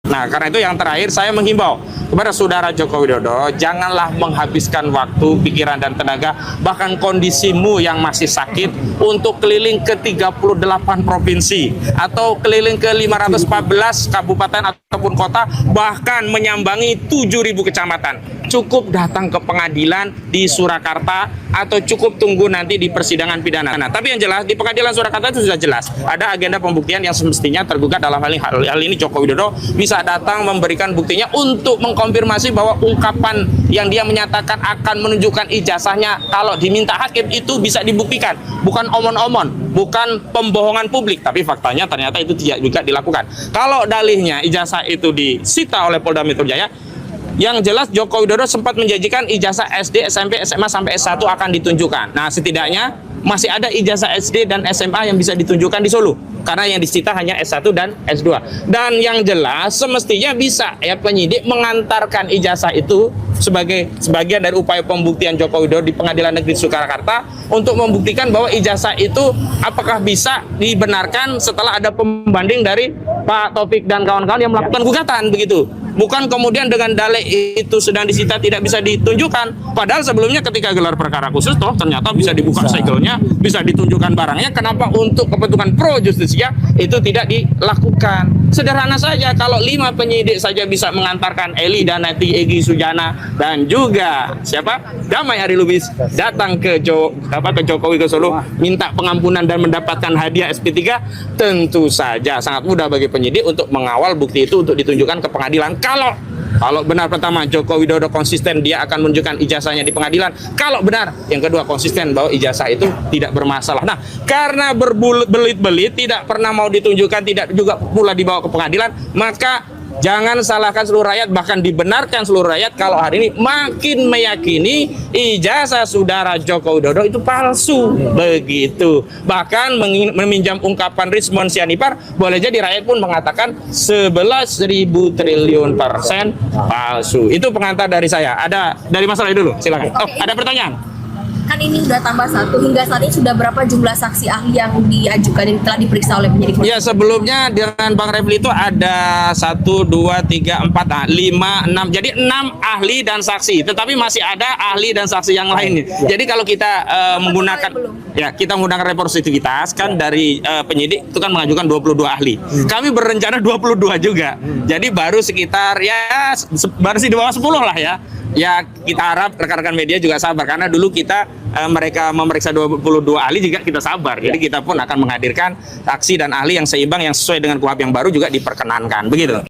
Nah, karena itu yang terakhir saya menghimbau kepada Saudara Joko Widodo, janganlah menghabiskan waktu, pikiran, dan tenaga, bahkan kondisimu yang masih sakit, untuk keliling ke 38 provinsi, atau keliling ke 514 kabupaten ataupun kota, bahkan menyambangi 7.000 kecamatan. Cukup datang ke pengadilan di Surakarta, atau cukup tunggu nanti di persidangan pidana. Nah, tapi yang jelas, di pengadilan Surakarta itu sudah jelas, ada agenda pembuktian yang semestinya tergugat dalam hal ini Joko Widodo bisa datang memberikan buktinya untuk mengkonfirmasi bahwa ungkapan yang dia menyatakan akan menunjukkan ijazahnya kalau diminta hakim itu bisa dibuktikan, bukan omon-omon, bukan pembohongan publik, tapi faktanya ternyata itu tidak juga dilakukan. Kalau dalihnya ijazah itu disita oleh Polda Metro Jaya, yang jelas Joko Widodo sempat menjanjikan ijazah SD, SMP, SMA sampai S1 akan ditunjukkan. Nah, setidaknya masih ada ijazah SD dan SMA yang bisa ditunjukkan di Solo, karena yang disita hanya S1 dan S2. Dan yang jelas semestinya bisa ya penyidik mengantarkan ijazah itu sebagai sebagian dari upaya pembuktian Joko Widodo di Pengadilan Negeri Surakarta untuk membuktikan bahwa ijazah itu apakah bisa dibenarkan setelah ada pembanding dari Pak Taufik dan kawan-kawan yang melakukan gugatan, begitu. Bukan kemudian dengan dalih itu sedang disita tidak bisa ditunjukkan. Padahal sebelumnya ketika gelar perkara khusus toh ternyata bisa dibuka segelnya, bisa ditunjukkan barangnya. Kenapa untuk kepentingan pro justisia itu tidak dilakukan? Sederhana saja, kalau 5 penyidik saja bisa mengantarkan Eli dan Neti Egy Sujana dan juga siapa? Damai Hari Lubis datang ke Jokowi ke Solo minta pengampunan dan mendapatkan hadiah SP3, tentu saja sangat mudah bagi penyidik untuk mengawal bukti itu untuk ditunjukkan ke pengadilan. Kalau benar pertama Joko Widodo konsisten dia akan menunjukkan ijazahnya di pengadilan. Kalau benar yang kedua konsisten bahwa ijazah itu tidak bermasalah. Nah, karena berbelit-belit tidak pernah mau ditunjukkan, tidak juga pula dibawa ke pengadilan, maka jangan salahkan seluruh rakyat, bahkan dibenarkan seluruh rakyat kalau hari ini makin meyakini ijazah Saudara Joko Widodo itu palsu, begitu. Bahkan meminjam ungkapan Rizmon Sianipar, boleh jadi rakyat pun mengatakan 11.000 triliun persen palsu. Itu pengantar dari saya. Ada dari Mas Ray dulu, silakan. Oh, ada pertanyaan? Kan ini udah tambah 1, hingga saat ini sudah berapa jumlah saksi ahli yang diajukan dan telah diperiksa oleh penyidik? Ya, sebelumnya dengan Bang Refli itu ada 1, 2, 3, 4, 5, 6. Jadi 6 ahli dan saksi. Tetapi masih ada ahli dan saksi yang lain. Jadi kalau kita kita menggunakan representativitas kan dari penyidik itu kan mengajukan 22 ahli. Kami berencana 22 juga. Jadi baru sekitar baru di bawah 10 lah ya. Ya, kita harap rekan-rekan media juga sabar, karena dulu kita mereka memeriksa 22 ahli juga kita sabar. Jadi kita pun akan menghadirkan saksi dan ahli yang seimbang yang sesuai dengan KUHP yang baru juga diperkenankan, begitu.